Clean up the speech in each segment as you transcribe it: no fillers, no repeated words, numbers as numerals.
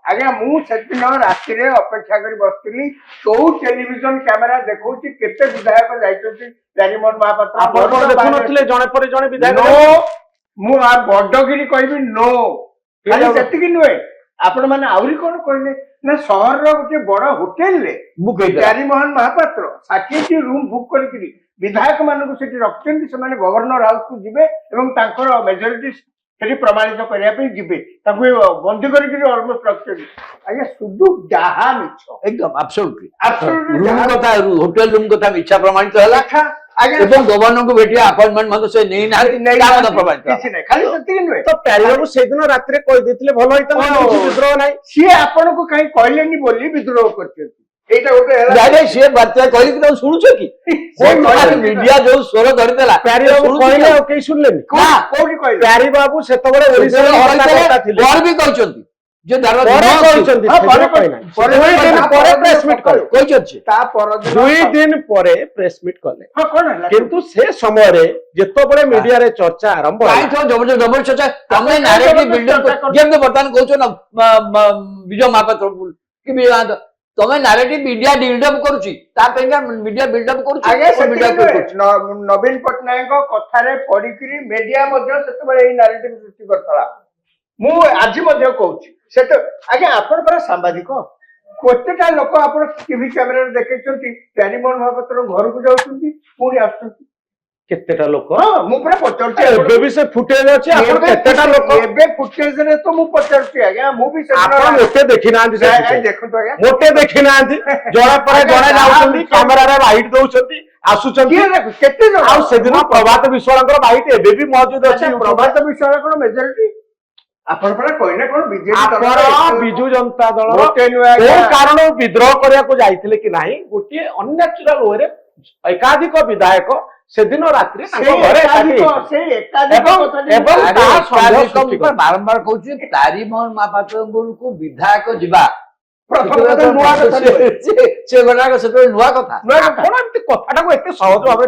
आज्ञा मुझे राति अपेक्षा कर बसती कौ टेलीविजन कैमेरा देखा केते विधायक जाइछथि प्यारीमोहन महापात्र जड़े पर जड़े विधायक मु बड़गिरी कहबी नो खाली सेतिकी नुहे आपण मैंने आहरी कौन कहले ना सहर गोटे बड़ hotel Pyarimohan Mahapatra 60 room book कर विधायक मानक रखते से गवर्नर हाउस को जीवे मेजोरिटी से प्रमाणित करने जीवे बंदी करमोस्ट रखते आज्ञा सुधु जहा मिछ एकदम एब्सोल्युटली रूम कथा होटेल रूम कथा मिछा प्रमाणित हला एवं गवर्नर को भेटिया अपॉइंटमेंट मत से नहीं ना प्रमाणित किछि नै खाली सत्य नुहे तो प्यारी बाबू से दिन रात रे कहि देथिले भलो हित विद्रोह नै सी आपण को कहीं कहलेनी बोली विद्रोह करछथि एटा गोटे जाने से बात कहली कि तुम सुनु छ कि मीडिया जो स्वर धरि देला प्यारी बाबू कहले ओ के सुनलेनी कोठी कहले प्यारी बाबू सेत बडे ओडिसा रे हरता थिले और भी कहचंती जे पर प्रेस मीट कले 2 दिन पर प्रेस मीट कले किंतु से समय रे जेतो बडे मीडिया रे चर्चा आरंभ काई तो जबर चर्चा तमे नैरेटिव बिल्डअप जेम बर्तमान कहछो ना विजय महापात्र कि तमे नैरेटिव मीडिया बिल्डअप करूची ता पेंगा मीडिया बिल्डअप करूची आगे से मीडिया नवीन पटनायक कथा रे पडिकरी मीडिया मध्ये सेते बडे ए नैरेटिव सृष्टि करतला मु आज मध्ये कहूची से तो आगे आपण पर सांबादिक केतेटा लोक आपण टीवी कैमरा रे देखैछंती प्यारीमोहन महापात्र घर को जाउछंती पुणी आछंती केतेटा लोक मु पूरा पचरछि एबे भी से फुटेज अछि आपण केतेटा लोक एबे फुटेज रे तो मु पचरछि आज्ञा मु भी से आपण मोटे देखि नांती से देखंतो आज्ञा मोटे देखि नांती जड़ा पर जड़ा जाउछंती कैमरा रे लाइट दउछंती आसुछंती केते जण आ से दिन प्रभात विश्वासकर लाइट एबे भी मौजूद अछि प्रभात विश्वास कोन मेजॉरिटी आपण पर कोइना कोन बीजेपी आपण बिजू जनता दल ओ कारण विद्रोह करिया को जाइथिले कि नाही गोटे अननेचुरल वे रे एकाधिक विधायक से दिन रात्रि बारंबार कहूँ प्यारीमोहन महापात्र को विधायक जीवा नुआ कथा कथाटा एत सहज भाव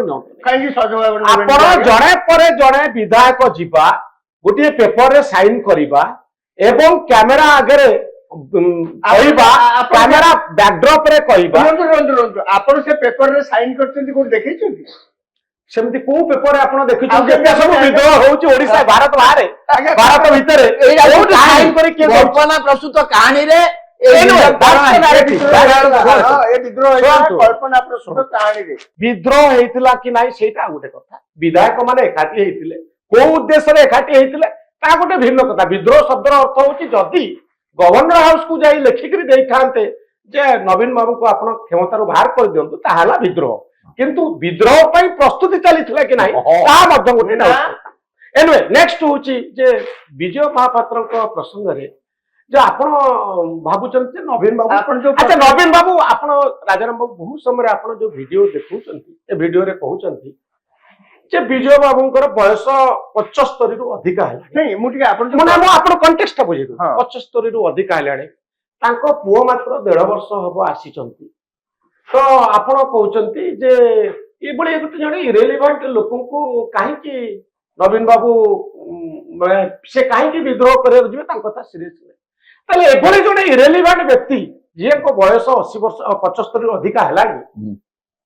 जड़े पर जड़े विधायक जीवा गोटे पेपर रे साइन करिबा एवं कैमरा आगे कैमरा बैकड्रॉप रे कहबा आपण से पेपर रे साइन करछंती को देखैछंती सेमती को पेपर रे आपण देखिछन जेते सब विद्रोह होउची ओडिसा भारत बाहर भारत भीतर एटा साइन करी के कल्पना प्रस्तुत कहानी रे विद्रोह हेतिला कि नाही सेटा गोटे कथा विधायक माने एकाठी हेतिले को उद्देश्य रे एकाठी हेतिले ता गोटे भिन्न कथा विद्रोह शब्दर अर्थ होउची जदी गवर्नर हाउस को जाई लेखिकरी देई थांते जे नवीन बाबू को आपण क्षमतारो बाहर कर दियंतु ताहाला विद्रोह किंतु विद्रोह पई प्रस्तुति चलीथिला कि नाही ता मध्य गोटे ना एनीवे नेक्स्ट होउची जे विजय महापात्र को प्रसंग रे जो आपण भाबुचंती नवीन बाबू आपण जो अच्छा नवीन बाबू आपण राजाराम बाबू बहुत समय आपण जो वीडियो देखुचंती ए वीडियो रे कहउचंती जे विजय बाबूंकर बयस 75 रु अधिक है नहीं मुठी आपण माने हम आपण कॉन्टेक्स्ट बुझे 75 रु अधिक हैलाने तांको पुओ मात्र 1.5 वर्ष हबो आसीचंती तो आपण कहउचंती जे ए बळे एक जणे इरेलेवेंट लोकन को काहे कि नवीन बाबू से काहे कि विद्रोह करे जिवे तां कथा सीरियस ताले ए बळे जणे इरेलेवेंट व्यक्ति जे को बयस 80 वर्ष 75 रु अधिक हैलानी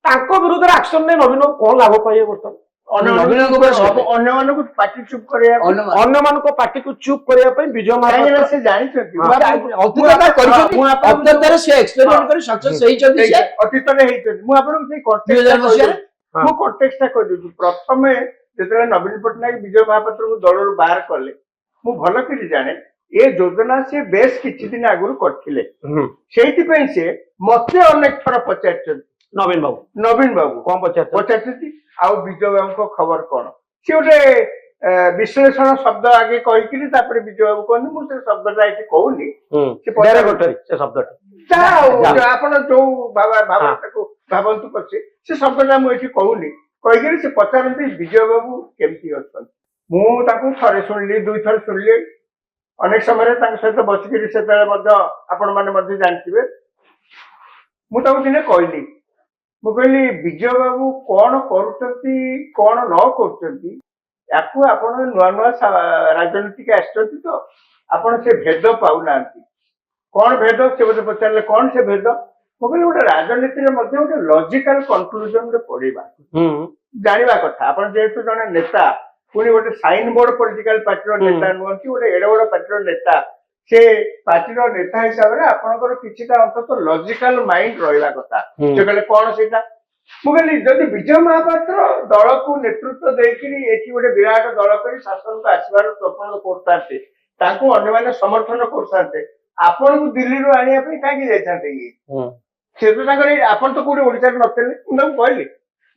तांको विरुद्ध एक्शन ने नवीन बाबू कोन लाभ पाए वर्तमान अन्य मान को पार्टी चुप करिया अन्य मान को पार्टी को चुप करिया पे विजय महापात्र से जानिछथि अत्यंतर से एक्सपेरिमेंट कर सक्सेस हेई छथि से अतीत रे हेई मु आपन से कॉन्टेक्स्ट मु कॉन्टेक्स्ट कह दउ प्रथमे जेतरे नवीन पटनायक विजय महापात्र को दल रो बाहर करले मु भलो करी जाने ए योजना से बेस किछि दिन आगुर करथिले सेहिति पे से मते अनेक थर पचारछथि नवीन बाबू कौन पचारछथि आउ विजय बाबू को खबर कौन सी गोटे विश्लेषण शब्द आगे कहीकि तापर विजय बाबू कहनी मुझे शब्दटा ये कहूनी से शब्द आपण जो भावंतु पछे से शब्दटा मुझे कहूनी कहीकि से पचारती विजय बाबू केमती अच्छा मुझे थे शुणिली 2 थर शुणिली अनेक समय सहित बसिक से आपण मैंने जानते मुझे दिने कहली मु कहली विजय बाबू कौन करुचंती कौन न करुचंती याकू आपण नुआ नुआ राजनीति के आछंती तो आपण से भेद पाउ नांती କଣ ଭେଦ ସେ ମତେ ପଚାରିଲେ କଣ ସେ ଭେଦ ମୁଁ କହିଲି ଗୋଟେ ରାଜନୀତିରେ ମଧ୍ୟ ଗୋଟେ ଲଜିକାଲ କନକ୍ଲୁଜନରେ ପଡିବା ଜାଣିବା କଥା ଆପଣ ଯେହେତୁ ଜଣେ ନେତା ପୁଣି ଗୋଟେ ସାଇନ୍ ବୋର୍ଡ ପଲିଟିକାଲ ପାର୍ଟିର ନେତା ନୁହନ୍ତି ଗୋଟେ ଏଡେ ବଡ ପାର୍ଟିର ନେତା ସେ ପାର୍ଟିର ନେତା ହିସାବରେ ଆପଣଙ୍କର କିଛିଟା ଅନ୍ତତଃ ଲଜିକାଲ ମାଇଣ୍ଡ ରହିବା କଥା ସେ କହିଲେ କଣ ସେଇଟା ମୁଁ କହିଲି ଯଦି ବିଜୟ ମହାପାତ୍ର ଦଳକୁ ନେତୃତ୍ୱ ଦେଇକିରି ଏଠି ଗୋଟେ ବିରାଟ ଦଳ କରି ଶାସନକୁ ଆସିବାର ସ୍ୱପ୍ନ କରୁଥାନ୍ତେ ତାଙ୍କୁ ଅନ୍ୟମାନେ ସମର୍ଥନ କରୁଥାନ୍ତେ ଆପଣଙ୍କୁ ଦିଲ୍ଲୀରୁ ଆଣିବା ପାଇଁ କାହିଁକି ଯାଇଥାନ୍ତେ ଇଏ ସେ ତ ତାଙ୍କର ଆପଣ ତ କୋଉଠି ଓଡିଶାରେ ନଥିଲେ ମୁଁ ତାଙ୍କୁ କହିଲି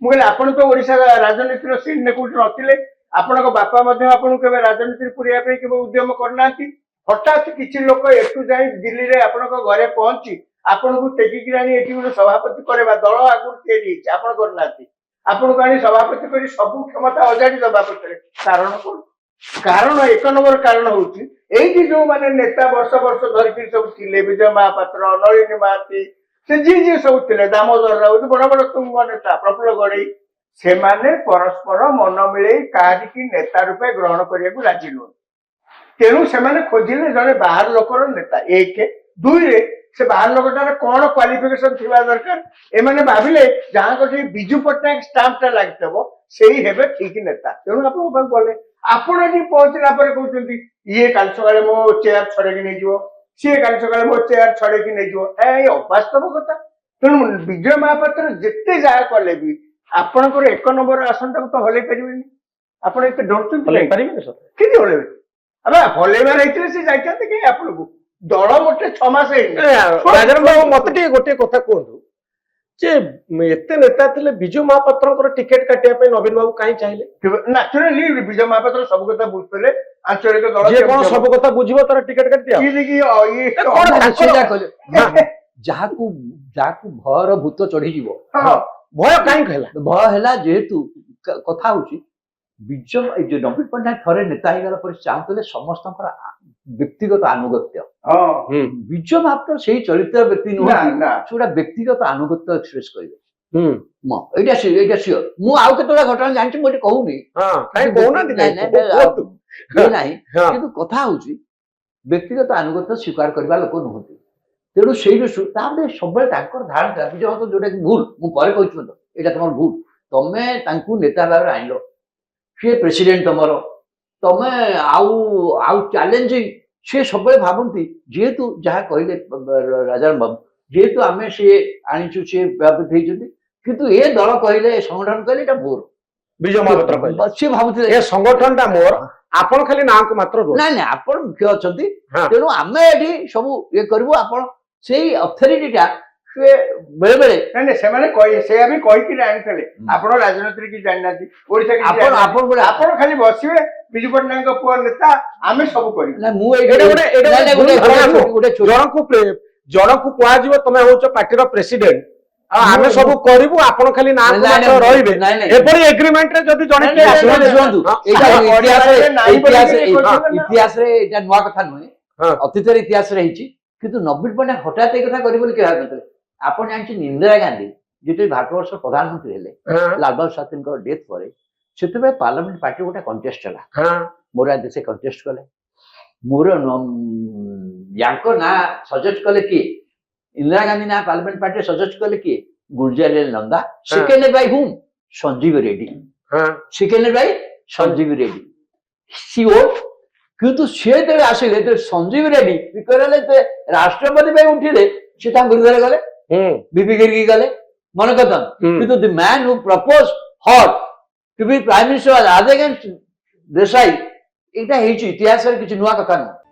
ମୁଁ କହିଲି ଆପଣ ତ ଓଡିଶା ରାଜନୀତିର ସିନ୍ କୋଉଠି ନଥିଲେ ଆପଣଙ୍କ ବାପା ମଧ୍ୟ ଆପଣଙ୍କୁ କେବେ ରାଜନୀତିରେ ପୁରେଇବା ପାଇଁ କେବେ ଉଦ୍ୟମ କରିନାହାନ୍ତି ହଠାତ୍ କିଛି ଲୋକ ଏଠୁ ଯାଇ ଦିଲ୍ଲୀରେ ଆପଣଙ୍କ ଘରେ ପହଞ୍ଚି ଆପଣଙ୍କୁ ଟେକିକି ଆଣି ଏଠି ଗୋଟେ ସଭାପତି କରେଇବା ଦଳ ଆଗରୁ ତିଆରି ହେଇଛି ଆପଣ କରିନାହାନ୍ତି ଆପଣଙ୍କୁ ଆଣି ସଭାପତି କରି ସବୁ କ୍ଷମତା ଅଜାଡି ଦବା ପଛରେ କାରଣ କଣ କାରଣ ଏକ ନମ୍ବର କାରଣ ହଉଛି ଏଇଠି ଯୋଉମାନେ ନେତା ବର୍ଷ ବର୍ଷ ଧରିକି ସବୁ ଥିଲେ ବିଜୟ ମହାପାତ୍ର ନଳିନୀ ମହାନ୍ତି ସେ ଯିଏ ସବୁ ଥିଲେ ଦାମୋଦର ରାଉତ ବଡ ବଡ ତୁଙ୍ଗ ନେତା ପ୍ରଫୁଲ୍ଲ ଗଡେଇ ସେମାନେ ପରସ୍ପର ମନ ମିଳେଇ କାହାରିକି ନେତା ରୂପେ ଗ୍ରହଣ କରିବାକୁ ରାଜି ନୁହନ୍ତି ତେଣୁ ସେମାନେ ଖୋଜିଲେ ଜଣେ ବାହାର ଲୋକର ନେତା ଏକ ଦୁଇରେ ସେ ବାହାର ଲୋକଟାର କଣ କ୍ୱାଲିଫିକେସନ ଥିବା ଦରକାର ଏମାନେ ଭାବିଲେ ଯାହାଙ୍କ ଠି ବିଜୁ ପଟ୍ଟନାୟକ ଷ୍ଟାମ୍ପଟା ଲାଗିଥିବ ସେଇ ହେବେ ଠିକ ନେତା ତେଣୁ ଆପଣଙ୍କ ପାଖକୁ ଗଲେ ଆପଣ ଏଠି ପହଞ୍ଚିଲା ପରେ କହୁଛନ୍ତି ଇଏ କାଲି ସକାଳେ ମୋ ଚେୟାର ଛଡେଇକି ନେଇଯିବ ସିଏ କାଲି ସକାଳେ ମୋ ଚେୟାର ଛଡେଇକି ନେଇଯିବ ଏଇ ଅବାସ୍ତବ କଥା ତେଣୁ ବିଜୟ ମହାପାତ୍ର ଯେତେ ଯାହା କଲେ ବି ଆପଣଙ୍କର ଏକ ନମ୍ବର ଆସନଟାକୁ ତ ହଲେଇ ପାରିବେନି ଆପଣ ଏତେ ଡରୁଛନ୍ତି କେମିତି ହଲେଇବେ ଆବେ ହଲେଇବାର ହେଇଥିଲେ ସେ ଯାଇଥାନ୍ତେ କାହିଁ ଆପଣଙ୍କୁ ଦଳ ଗୋଟେ 6 ମାସ ହେଇନି ରାଜନ ବାବୁ ମତେ ଟିକେ ଗୋଟିଏ କଥା କୁହନ୍ତୁ ଯେ ଏତେ ନେତା ଥିଲେ ବିଜୁ ମହାପାତ୍ରଙ୍କର ଟିକେଟ କାଟିବା ପାଇଁ ନବୀନ ବାବୁ କାହିଁ ଚାହିଁଲେ ନ୍ୟାଚୁରାଲି ବିଜୟ ମହାପାତ୍ର ସବୁ କଥା ବୁଝୁଥିଲେ ଆଞ୍ଚଳିକ ଦଳ ଯିଏ କଣ ସବୁ କଥା ବୁଝିବ ତାର ଟିକେଟ କାଟିଦିଅ ଯାହାକୁ ଭୟର ଭୂତ ଚଢିଯିବ ଭୟ କାହିଁକି ହେଲା ଭୟ ହେଲା ଯେହେତୁ କଥା ହଉଛି ବିଜୟ ନବୀନ ପଟ୍ଟନାୟକ ଥରେ ନେତା ହେଇଗଲା ପରେ ଚାହୁଁଥିଲେ ସମସ୍ତଙ୍କର ବ୍ୟକ୍ତିଗତ ଆନୁଗତ୍ୟ ବିଜୟ ମହାପାତ୍ର ସେଇ ଚରିତ୍ର ବ୍ୟକ୍ତି ନୁହଁ ସେଗୁଡା ବ୍ୟକ୍ତିଗତ ଆନୁଗତ୍ୟ ଏକ୍ସପ୍ରେସ କରିବେ ଏଇଟା ସିଓର ମୁଁ ଆଉ କେତେଟା ଘଟଣା ଜାଣିଛି ମୁଁ ଏଠି କହୁନି ନାହିଁ କିନ୍ତୁ କଥା ହଉଛି ବ୍ୟକ୍ତିଗତ ଆନୁଗତ୍ୟ ସ୍ୱୀକାର କରିବା ଲୋକ ନୁହନ୍ତି ତେଣୁ ସେଇ ତାପରେ ସବୁବେଳେ ତାଙ୍କର ଧାରଣା ବିଜୟ ମହାପାତ୍ର ଯୋଉଟା କି ଭୁଲ ମୁଁ ପରେ କହିଛି ଏଇଟା ତମର ଭୁଲ ତମେ ତାଙ୍କୁ ନେତା ଭାବରେ ଆଣିଲ ସିଏ ପ୍ରେସିଡେଣ୍ଟ ତମର ତମେ ଆଉ ଚ୍ୟାଲେଞ୍ଜିଂ ସେ ସବୁବେଳେ ଭାବନ୍ତି ଯେହେତୁ ଯାହା କହିଲେ ରାଜାରାମ ବାବୁ ଯେହେତୁ ଆମେ ସିଏ ଆଣିଛୁ ସିଏ ଭାବିତ ହେଇଛନ୍ତି କିନ୍ତୁ ଏ ଦଳ କହିଲେ ଏ ସଂଗଠନ କହିଲେ ଏଇଟା ମୋର ବିଜୟ ମହାପାତ୍ର କହିଲେ ସିଏ ଭାବୁଥିଲେ ଏ ସଂଗଠନଟା ମୋର ଆପଣ ଖାଲି ନାଁକୁ ମାତ୍ର ନାଇଁ ଆପଣ ମୁଖ୍ୟ ଅଛନ୍ତି ତେଣୁ ଆମେ ଏଠି ସବୁ ଇଏ କରିବୁ ଆପଣ ସେଇ ଅଥରିଟିଟା ସେ ବେଳେ ବେଳେ ନାଇଁ ସେମାନେ ସେଇଆ ବି କହିକି ଆଣିଥିଲେ ଆପଣ ରାଜନୀତିରେ କିଛି ଜାଣିନାହାନ୍ତି ଓଡିଶା ଆପଣ ଖାଲି ବସିବେ ବିଜୁ ପଟ୍ଟନାୟକଙ୍କ ପୁଅ ନେତା ଆମେ ସବୁ କରିବୁ ଜଣକୁ କୁହାଯିବ ତମେ ହଉଛ ପାର୍ଟିର ପ୍ରେସିଡେଣ୍ଟ ଆଉ ଆମେ ସବୁ କରିବୁ ଆପଣ ଖାଲି ନାଁ ରହିବେ ଏପରି ଏଗ୍ରିମେଣ୍ଟରେ ଯଦି ଜଣେ ଇତିହାସରେ ଏଇଟା ନୂଆ କଥା ନୁହେଁ ଅତୀତରେ ଇତିହାସରେ ହେଇଛି କିନ୍ତୁ ନବୀନ ପଟ୍ଟନାୟକ ହଠାତ୍ ଏଇ କଥା କରିବେ ବୋଲି କେହି ଭାବିନଥିଲେ ଆପଣ ଜାଣିଛନ୍ତି ଇନ୍ଦିରା ଗାନ୍ଧୀ ଯେତେବେଳେ ଭାରତବର୍ଷ ପ୍ରଧାନମନ୍ତ୍ରୀ ହେଲେ ଲାଲବାହାଦୁର ଶାସ୍ତ୍ରୀଙ୍କ ଡେଥ୍ ପରେ ସେତେବେଳେ ପାର୍ଲାମେଣ୍ଟ ପାର୍ଟି ଗୋଟେ କଣ୍ଟେଷ୍ଟ ହେଲା ମୋର ଆଜି ସେ କଣ୍ଟେଷ୍ଟ କଲେ ମୋର ୟାଙ୍କ ନାଁ ସଜେଷ୍ଟ କଲେ କିଏ इंदिरा गांधी ना पार्लियामेंट पार्टी सजेस्ट कले किए Gulzarilal Nanda second by whom Sanjeev Reddy second by Sanjeev Reddy CO किंतु से तेरे आसिले तो संजीव रेड्डी बिकरले ते राष्ट्रपति भाई उठिले से ता गुरुद्वारा गले बीपी गिरी गले मन कथन किंतु the man who propose hot to be prime minister आज अगेंस्ट देसाई एटा हेची इतिहास रे किछ नुवा कथा न